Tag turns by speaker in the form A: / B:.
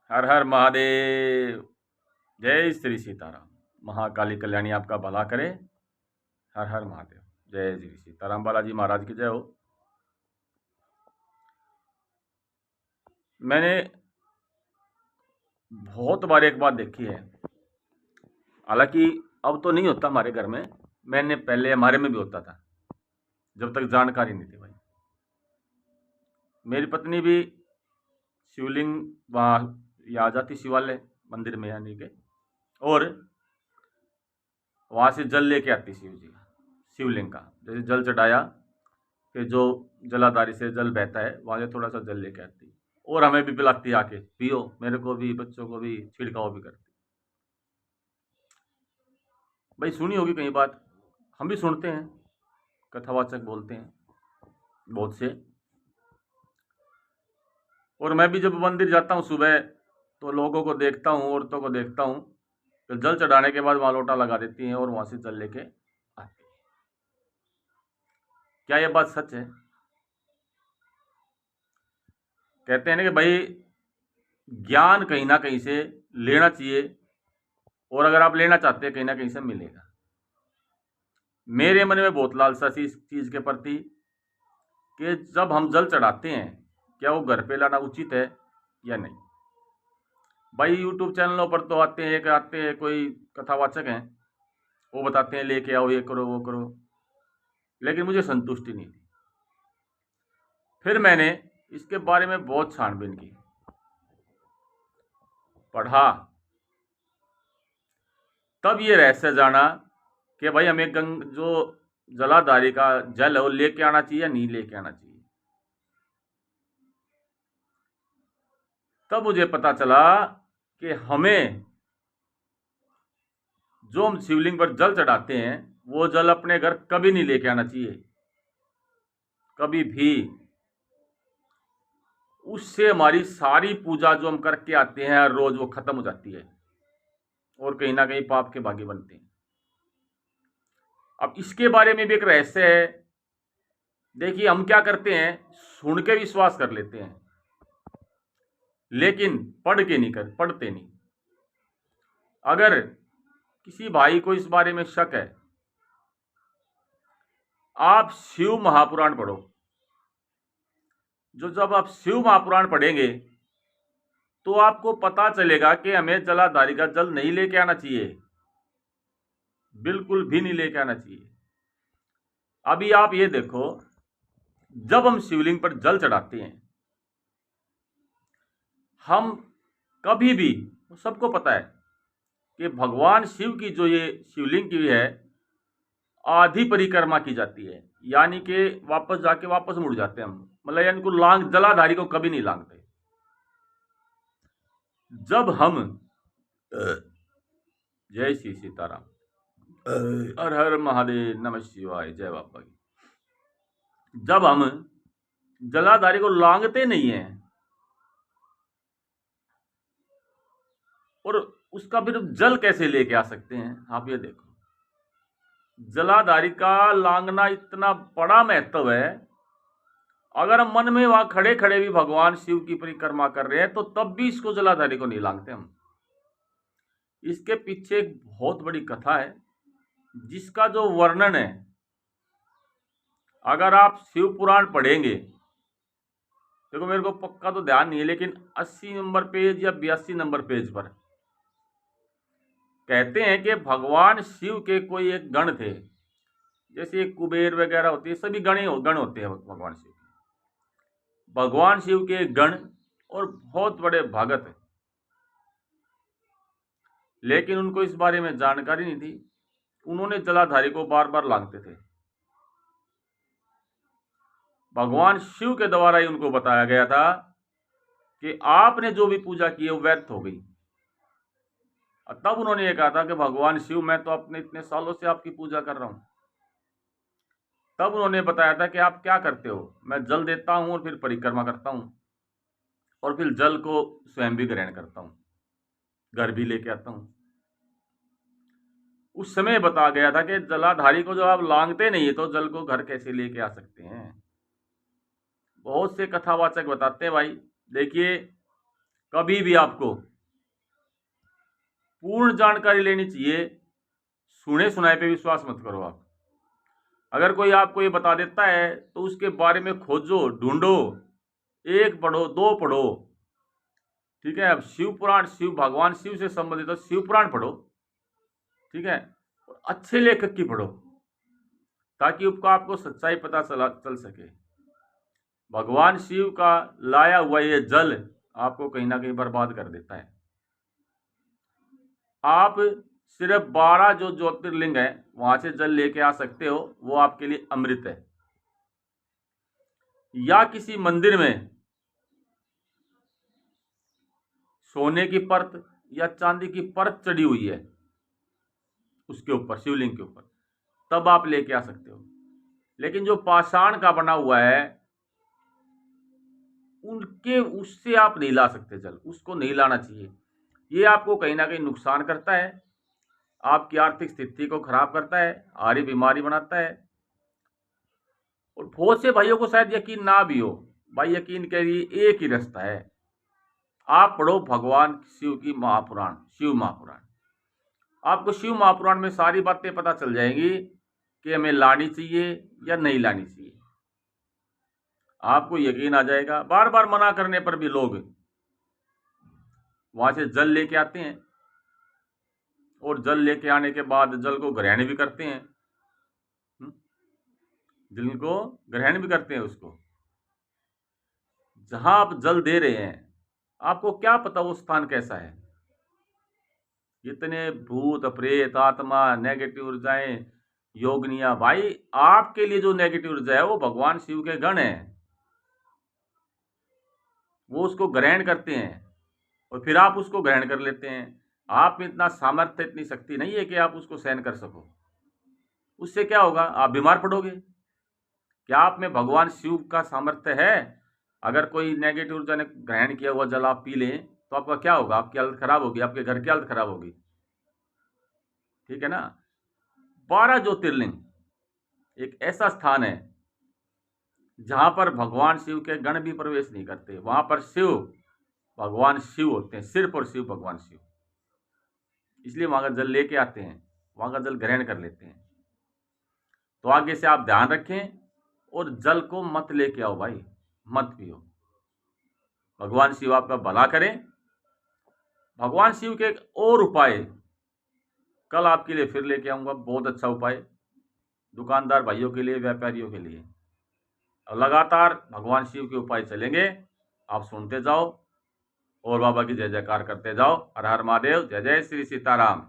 A: हर हर महादेव। जय श्री सीताराम। महाकाली कल्याणी आपका भला करे। हर हर महादेव। जय श्री सीताराम। बालाजी महाराज की जय हो। मैंने बहुत बार एक बात देखी है, हालांकि अब तो नहीं होता हमारे घर में, मैंने पहले हमारे में भी होता था जब तक जानकारी नहीं थी भाई। मेरी पत्नी भी शिवलिंग वहाँ या आ जाती शिवालय मंदिर में यानी के, और वहाँ से जल लेके आती शिव जी का, शिवलिंग का। जैसे जल चढ़ाया, फिर जो जलाधारी से जल बहता है वहाँ से थोड़ा सा जल लेके आती, और हमें भी पिलाती, आके पियो, मेरे को भी, बच्चों को भी छिड़काव भी करती। भाई सुनी होगी कई बात, हम भी सुनते हैं, कथावाचक बोलते हैं बहुत से। और मैं भी जब मंदिर जाता हूँ सुबह, तो लोगों को देखता हूँ, औरतों को देखता हूँ, तो जल चढ़ाने के बाद वहाँ लोटा लगा देती हैं और वहाँ से जल लेके आती हैं। क्या ये बात सच है? कहते हैं ना कि भाई ज्ञान कहीं ना कहीं से लेना चाहिए, और अगर आप लेना चाहते हैं कहीं ना कहीं से मिलेगा। मेरे मन में बहुत लालसा थी इस चीज़ के प्रति कि जब हम जल चढ़ाते हैं, क्या वो घर पे लाना उचित है या नहीं। भाई यूट्यूब चैनलों पर तो आते हैं कोई कथावाचक हैं, वो बताते हैं लेके आओ, ये करो वो करो, लेकिन मुझे संतुष्टि नहीं थी। फिर मैंने इसके बारे में बहुत छानबीन की, पढ़ा, तब ये रहस्य जाना कि भाई हमें जो जलाधारी का जल है वो लेके आना चाहिए या नहीं लेके आना चाहिए। तब मुझे पता चला कि हमें जो हम शिवलिंग पर जल चढ़ाते हैं वो जल अपने घर कभी नहीं लेके आना चाहिए, कभी भी। उससे हमारी सारी पूजा जो हम करके आते हैं हर रोज वो खत्म हो जाती है, और कहीं ना कहीं पाप के भागी बनते हैं। अब इसके बारे में भी एक रहस्य है। देखिए हम क्या करते हैं, सुन के विश्वास कर लेते हैं, लेकिन पढ़ते नहीं। अगर किसी भाई को इस बारे में शक है, आप शिव महापुराण पढ़ो। जब आप शिव महापुराण पढ़ेंगे तो आपको पता चलेगा कि हमें जलाधारी का जल नहीं लेके आना चाहिए, बिल्कुल भी नहीं लेके आना चाहिए। अभी आप ये देखो, जब हम शिवलिंग पर जल चढ़ाते हैं, हम कभी भी, सबको पता है कि भगवान शिव की जो ये शिवलिंग की है आधी परिक्रमा की जाती है, यानी कि वापस जाके वापस मुड़ जाते हैं हम, मतलब यानी को जलाधारी को कभी नहीं लांगते। जब हम जय श्री सीताराम, हर हर महादेव, नमः शिवाय, जय बाबा की। जब हम जलाधारी को लांगते नहीं है और उसका फिर जल कैसे लेके आ सकते हैं, आप ये देखो। जलाधारी का लांगना इतना बड़ा महत्व है, अगर हम मन में वहां खड़े खड़े भी भगवान शिव की परिक्रमा कर रहे हैं तो तब भी इसको जलाधारी को नहीं लांगते हम। इसके पीछे एक बहुत बड़ी कथा है जिसका जो वर्णन है, अगर आप शिव पुराण पढ़ेंगे, देखो मेरे को पक्का तो ध्यान नहीं है, लेकिन 80 नंबर पेज या 82 नंबर पेज पर कहते हैं कि भगवान शिव के कोई एक गण थे, जैसे कुबेर वगैरह होती है, सभी गण होते हैं भगवान शिव के। भगवान शिव के गण और बहुत बड़े भगत है, लेकिन उनको इस बारे में जानकारी नहीं थी। उन्होंने जलाधारी को बार बार लांगते थे। भगवान शिव के द्वारा ही उनको बताया गया था कि आपने जो भी पूजा की है वो व्यर्थ हो गई। तब उन्होंने ये कहा था कि भगवान शिव, मैं तो अपने इतने सालों से आपकी पूजा कर रहा हूं। तब उन्होंने बताया था कि आप क्या करते हो, मैं जल देता हूं और फिर परिक्रमा करता हूं, और फिर जल को स्वयं भी ग्रहण करता हूं, घर भी लेके आता हूं। उस समय बताया गया था कि जलाधारी को जब आप लांगते नहीं है तो जल को घर कैसे लेके आ सकते हैं। बहुत से कथावाचक बताते हैं भाई, देखिए कभी भी आपको पूर्ण जानकारी लेनी चाहिए, सुने सुनाए पे विश्वास मत करो आप। अगर कोई आपको ये बता देता है तो उसके बारे में खोजो, ढूंढो, एक पढ़ो, दो पढ़ो, ठीक है। अब शिव पुराण, शिव भगवान शिव से संबंधित शिव पुराण पढ़ो, ठीक है, अच्छे लेखक की पढ़ो, ताकि आपको सच्चाई पता चल सके। भगवान शिव का लाया हुआ ये जल आपको कहीं ना कहीं बर्बाद कर देता है। आप सिर्फ 12 जो ज्योतिर्लिंग है वहां से जल लेके आ सकते हो, वो आपके लिए अमृत है। या किसी मंदिर में सोने की परत या चांदी की परत चढ़ी हुई है उसके ऊपर, शिवलिंग के ऊपर, तब आप लेके आ सकते हो। लेकिन जो पाषाण का बना हुआ है उनके, उससे आप नहीं ला सकते जल, उसको नहीं लाना चाहिए। ये आपको कहीं ना कहीं नुकसान करता है, आपकी आर्थिक स्थिति को खराब करता है, आरी बीमारी बनाता है। और बहुत से भाइयों को शायद यकीन ना भी हो, भाई यकीन करिए एक ही रास्ता है, आप पढ़ो भगवान शिव की महापुराण, शिव महापुराण। आपको शिव महापुराण में सारी बातें पता चल जाएंगी कि हमें लानी चाहिए या नहीं लानी चाहिए। आपको यकीन आ जाएगा। बार बार मना करने पर भी लोग वहां से जल लेके आते हैं, और जल लेके आने के बाद जल को ग्रहण भी करते हैं, जल को ग्रहण भी करते हैं उसको। जहां आप जल दे रहे हैं आपको क्या पता वो स्थान कैसा है। इतने भूत प्रेत आत्मा नेगेटिव ऊर्जाएं योगनिया, भाई आपके लिए जो नेगेटिव ऊर्जा है वो भगवान शिव के गण हैं, वो उसको ग्रहण करते हैं और फिर आप उसको ग्रहण कर लेते हैं। आप में इतना सामर्थ्य, इतनी शक्ति नहीं है कि आप उसको सहन कर सको। उससे क्या होगा, आप बीमार पड़ोगे। क्या आप में भगवान शिव का सामर्थ्य है? अगर कोई नेगेटिव ऊर्जा ने ग्रहण किया हुआ जल आप पी लें तो आपका क्या होगा, आपकी हालत खराब होगी, आपके घर की हालत खराब होगी, ठीक है ना। 12 ज्योतिर्लिंग एक ऐसा स्थान है जहां पर भगवान शिव के गण भी प्रवेश नहीं करते। वहां पर शिव भगवान शिव होते हैं, सिर्फ और शिव भगवान शिव, इसलिए वहां का जल लेके आते हैं, वहां का जल ग्रहण कर लेते हैं। तो आगे से आप ध्यान रखें और जल को मत लेके आओ भाई, मत पियो। भगवान शिव आपका भला करें। भगवान शिव के एक और उपाय कल आपके लिए फिर लेके आऊंगा, बहुत अच्छा उपाय, दुकानदार भाइयों के लिए, व्यापारियों के लिए। लगातार भगवान शिव के उपाय चलेंगे, आप सुनते जाओ और बाबा की जय जयकार करते जाओ। हर हर महादेव, जय जय श्री सीताराम।